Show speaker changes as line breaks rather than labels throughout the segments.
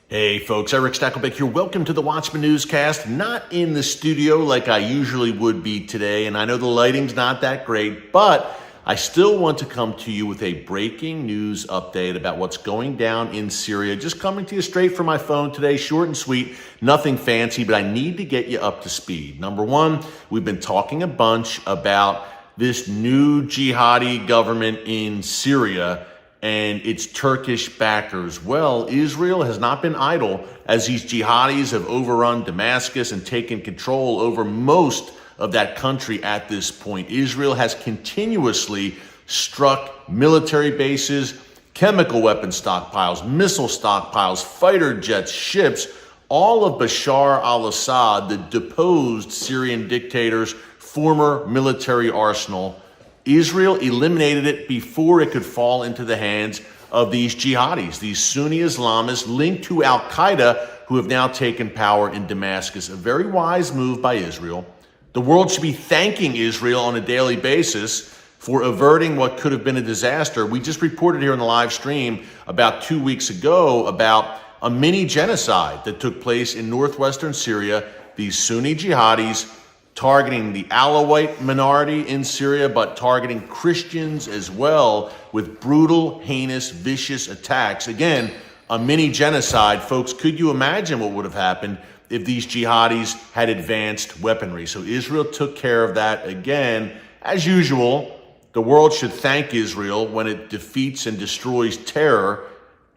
Hey folks, Erick Stakelbeck here. Welcome to the Watchman Newscast. Not in the studio like I usually would be today, and I know the lighting's not that great, but I still want to come to you with a breaking news update about what's going down in Syria. Just coming to you straight from my phone today, short and sweet, nothing fancy, but I need to get you up to speed. Number one, we've been talking a bunch about this new jihadi government in Syria and its Turkish backers. Well, Israel has not been idle as these jihadis have overrun Damascus and taken control over most of that country at this point. Israel has continuously struck military bases, chemical weapon stockpiles, missile stockpiles, fighter jets, ships, all of Bashar al-Assad, the deposed Syrian dictator's former military arsenal. Israel eliminated it before it could fall into the hands of these jihadis, these Sunni Islamists linked to al-Qaeda, who have now taken power in Damascus. A very wise move by Israel. The world should be thanking Israel on a daily basis for averting what could have been a disaster. We just reported here in the live stream about 2 weeks ago about a mini genocide that took place in northwestern Syria. These Sunni jihadis targeting the Alawite minority in Syria, but targeting Christians as well with brutal, heinous, vicious attacks. Again, a mini genocide. Folks, could you imagine what would have happened if these jihadis had advanced weaponry? So Israel took care of that. Again, as usual, the world should thank Israel when it defeats and destroys terror,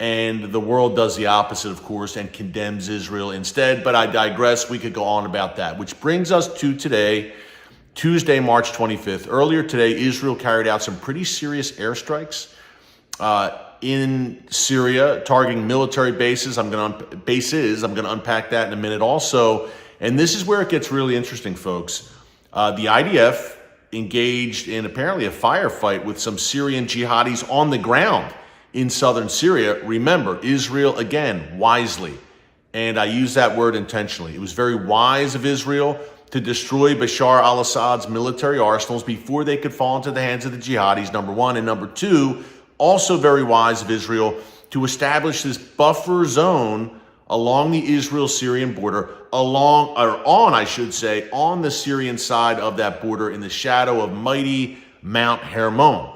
and the world does the opposite, of course, and condemns Israel instead. But I digress. We could go on about that, which brings us to today, Tuesday, March 25th. Earlier today, Israel carried out some pretty serious airstrikes in Syria, targeting military bases. I'm going to unpack that in a minute also. And this is where it gets really interesting, folks. The IDF engaged in apparently a firefight with some Syrian jihadis on the ground in southern Syria. Remember, Israel, again, wisely, and I use that word intentionally. It was very wise of Israel to destroy Bashar al-Assad's military arsenals before they could fall into the hands of the jihadis, number one. And number two, also very wise of Israel to establish this buffer zone along the Israel-Syrian border, on the Syrian side of that border in the shadow of mighty Mount Hermon.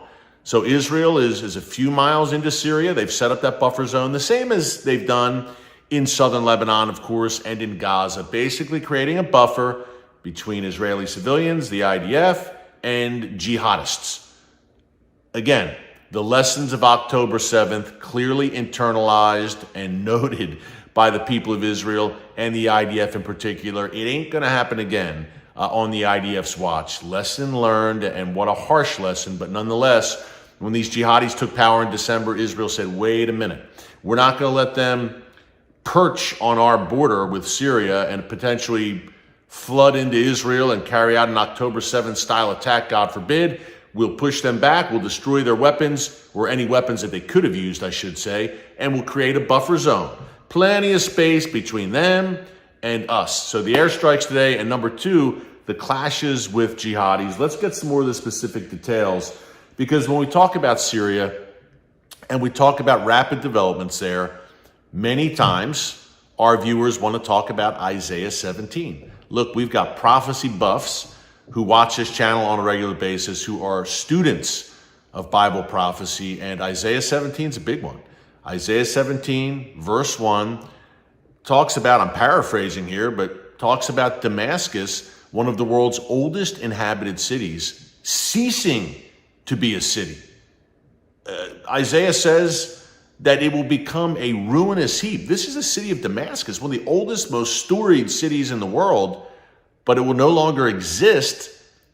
So Israel is a few miles into Syria. They've set up that buffer zone, the same as they've done in southern Lebanon, of course, and in Gaza, basically creating a buffer between Israeli civilians, the IDF, and jihadists. Again, the lessons of October 7th clearly internalized and noted by the people of Israel and the IDF in particular. It ain't going to happen again on the IDF's watch. Lesson learned, and what a harsh lesson, but nonetheless, when these jihadis took power in December, Israel said, wait a minute, we're not going to let them perch on our border with Syria and potentially flood into Israel and carry out an October 7th style attack, God forbid. We'll push them back, we'll destroy their weapons, or any weapons that they could have used, I should say, and we'll create a buffer zone. Plenty of space between them and us. So the airstrikes today, and number two, the clashes with jihadis. Let's get some more of the specific details, because when we talk about Syria and we talk about rapid developments there, many times our viewers want to talk about Isaiah 17. Look, we've got prophecy buffs who watch this channel on a regular basis, who are students of Bible prophecy, and Isaiah 17 is a big one. Isaiah 17, verse 1, talks about, I'm paraphrasing here, but talks about Damascus, one of the world's oldest inhabited cities, ceasing to be a city. Isaiah says that it will become a ruinous heap. This is the city of Damascus, one of the oldest, most storied cities in the world, but it will no longer exist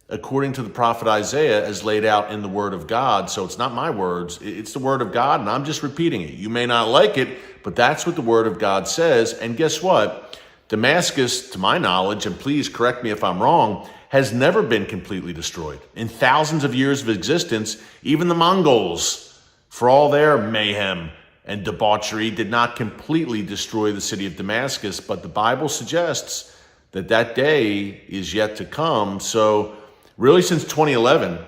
according to the prophet Isaiah as laid out in the word of God. So it's not my words, it's the word of God, and I'm just repeating it. You may not like it, but that's what the word of God says. And guess what? Damascus, to my knowledge, and please correct me if I'm wrong, has never been completely destroyed. In thousands of years of existence, even the Mongols, for all their mayhem and debauchery, did not completely destroy the city of Damascus. But the Bible suggests that that day is yet to come. So really, since 2011,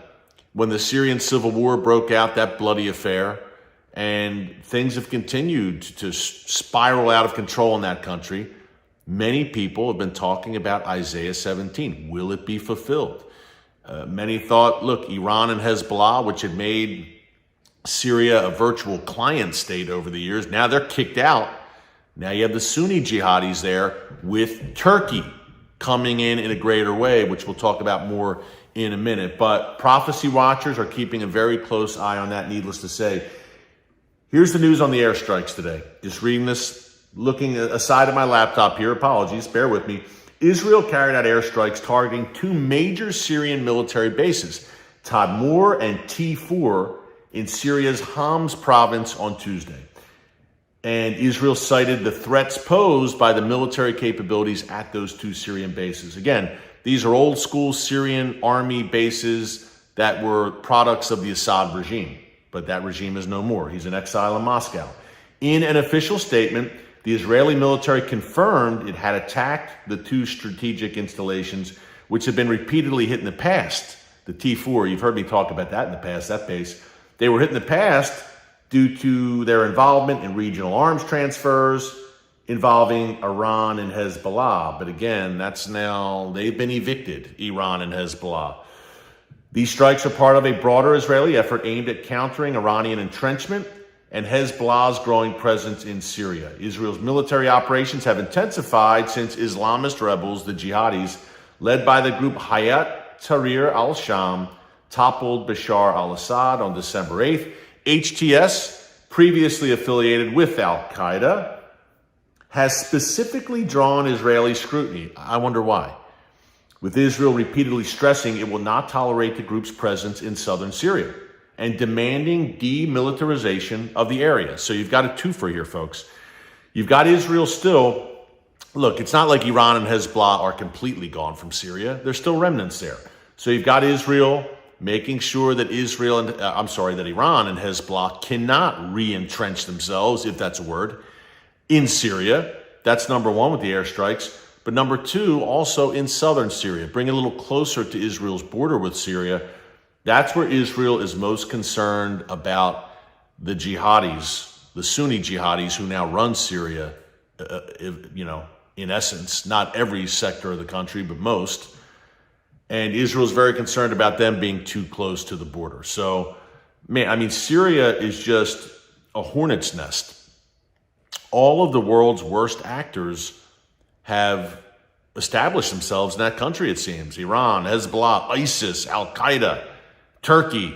when the Syrian civil war broke out, that bloody affair, and things have continued to spiral out of control in that country. Many people have been talking about Isaiah 17. Will it be fulfilled? Many thought, look, Iran and Hezbollah, which had made Syria a virtual client state over the years, now they're kicked out. Now you have the Sunni jihadis there with Turkey coming in a greater way, which we'll talk about more in a minute. But prophecy watchers are keeping a very close eye on that, needless to say. Here's the news on the airstrikes today. Just reading this, looking aside of my laptop here, apologies, bear with me. Israel carried out airstrikes targeting two major Syrian military bases, Tadmor and T4, in Syria's Homs province on Tuesday. And Israel cited the threats posed by the military capabilities at those two Syrian bases. Again, these are old school Syrian army bases that were products of the Assad regime, but that regime is no more. He's in exile in Moscow. In an official statement, the Israeli military confirmed it had attacked the two strategic installations, which had been repeatedly hit in the past. The T4, you've heard me talk about that in the past, that base. They were hit in the past due to their involvement in regional arms transfers involving Iran and Hezbollah. But again, that's now, they've been evicted, Iran and Hezbollah. These strikes are part of a broader Israeli effort aimed at countering Iranian entrenchment and Hezbollah's growing presence in Syria. Israel's military operations have intensified since Islamist rebels, the jihadis, led by the group Hayat Tahrir al-Sham, toppled Bashar al-Assad on December 8th. HTS, previously affiliated with al-Qaeda, has specifically drawn Israeli scrutiny. I wonder why. With Israel repeatedly stressing it will not tolerate the group's presence in southern Syria and demanding demilitarization of the area. So you've got a twofer here, folks. You've got Israel still. Look, it's not like Iran and Hezbollah are completely gone from Syria. There's still remnants there. So you've got Israel making sure that that Iran and Hezbollah cannot re-entrench themselves, if that's a word, in Syria. That's number one with the airstrikes. But number two, also in southern Syria, bring it a little closer to Israel's border with Syria. That's where Israel is most concerned about the jihadis, the Sunni jihadis who now run Syria, in essence, not every sector of the country, but most. And Israel's very concerned about them being too close to the border. So, Syria is just a hornet's nest. All of the world's worst actors have established themselves in that country, it seems. Iran, Hezbollah, ISIS, al-Qaeda, Turkey,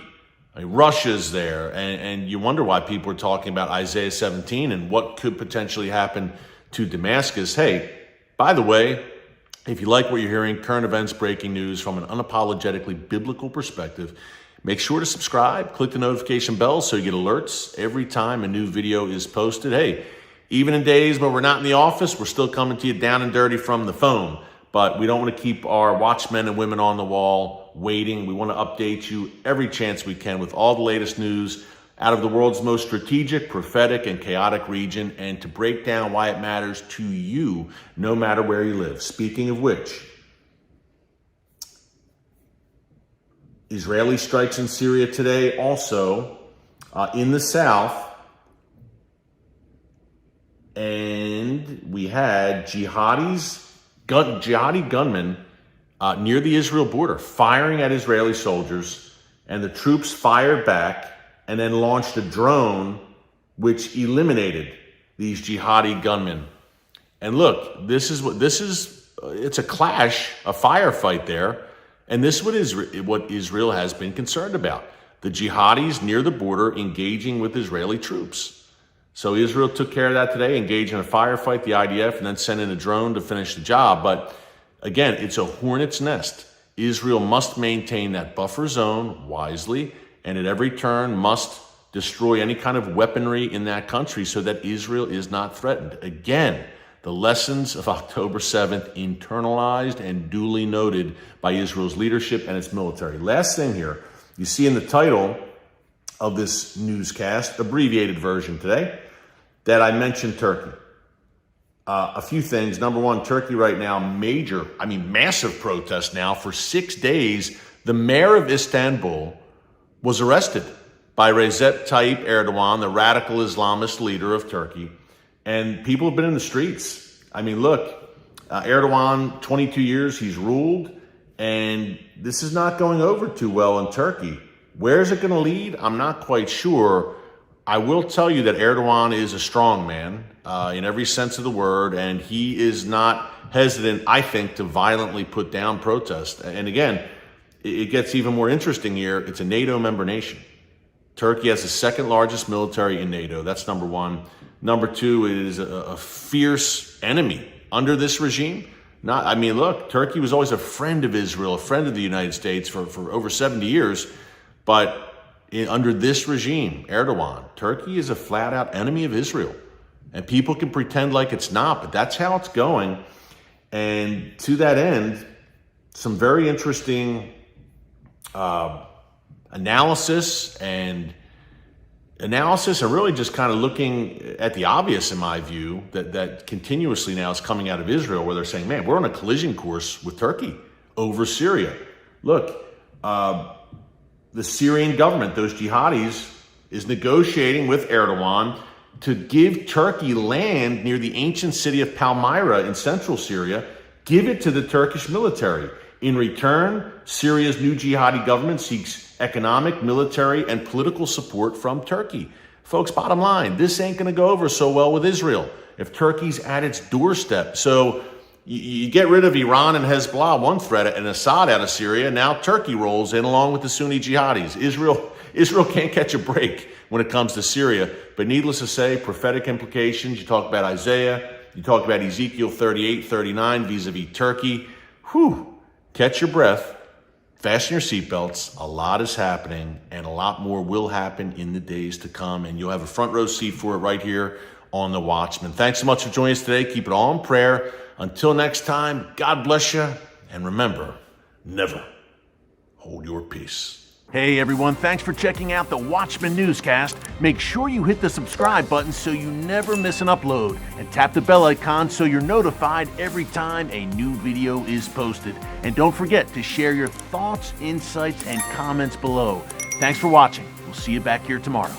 Russia's there. And you wonder why people are talking about Isaiah 17 and what could potentially happen to Damascus. Hey, by the way, if you like what you're hearing, current events, breaking news from an unapologetically biblical perspective, make sure to subscribe, click the notification bell so you get alerts every time a new video is posted. Hey, even in days where we're not in the office, we're still coming to you down and dirty from the phone. But we don't want to keep our watchmen and women on the wall waiting. We want to update you every chance we can with all the latest news out of the world's most strategic, prophetic, and chaotic region, and to break down why it matters to you, no matter where you live. Speaking of which, Israeli strikes in Syria today, also in the south, and we had jihadi gunmen near the Israel border firing at Israeli soldiers, and the troops fired back and then launched a drone which eliminated these jihadi gunmen. And look, it's a clash, a firefight there, and this is what Israel has been concerned about. The jihadis near the border engaging with Israeli troops. So Israel took care of that today, engaged in a firefight, the IDF, and then sent in a drone to finish the job. But again, it's a hornet's nest. Israel must maintain that buffer zone wisely, and at every turn must destroy any kind of weaponry in that country so that Israel is not threatened. Again, the lessons of October 7th internalized and duly noted by Israel's leadership and its military. Last thing here, you see in the title of this newscast, abbreviated version today, that I mentioned Turkey. A few things. Number one, Turkey right now, massive protest now for 6 days. The mayor of Istanbul was arrested. by Recep Tayyip Erdogan, the radical Islamist leader of Turkey. And people have been in the streets. I mean, look, Erdogan, 22 years he's ruled, and this is not going over too well in Turkey. Where is it going to lead? I'm not quite sure. I will tell you that Erdogan is a strong man in every sense of the word, and he is not hesitant, I think, to violently put down protest. And again, it gets even more interesting here. It's a NATO member nation. Turkey has the second largest military in NATO. That's number one. Number two, it is a fierce enemy under this regime. Look, Turkey was always a friend of Israel, a friend of the United States for over 70 years. But under this regime, Erdogan, Turkey is a flat out enemy of Israel. And people can pretend like it's not, but that's how it's going. And to that end, some very interesting analysis and really just kind of looking at the obvious, in my view, that continuously now is coming out of Israel, where they're saying, man, we're on a collision course with Turkey over Syria. Look, the Syrian government, those jihadis, is negotiating with Erdogan to give Turkey land near the ancient city of Palmyra in central Syria, give it to the Turkish military. In return, Syria's new jihadi government seeks economic, military, and political support from Turkey. Folks, bottom line, this ain't going to go over so well with Israel if Turkey's at its doorstep. So you get rid of Iran and Hezbollah, one threat, and Assad out of Syria. Now Turkey rolls in along with the Sunni jihadis. Israel can't catch a break when it comes to Syria. But needless to say, prophetic implications. You talk about Isaiah. You talk about Ezekiel 38, 39 vis-a-vis Turkey. Whew. Catch your breath. Fasten your seatbelts. A lot is happening, and a lot more will happen in the days to come. And you'll have a front row seat for it right here on The Watchman. Thanks so much for joining us today. Keep it all in prayer. Until next time, God bless you. And remember, never hold your peace. Hey everyone, thanks for checking out the Watchman Newscast. Make sure you hit the subscribe button so you never miss an upload, and tap the bell icon so you're notified every time a new video is posted. And don't forget to share your thoughts, insights, and comments below. Thanks for watching. We'll see you back here tomorrow.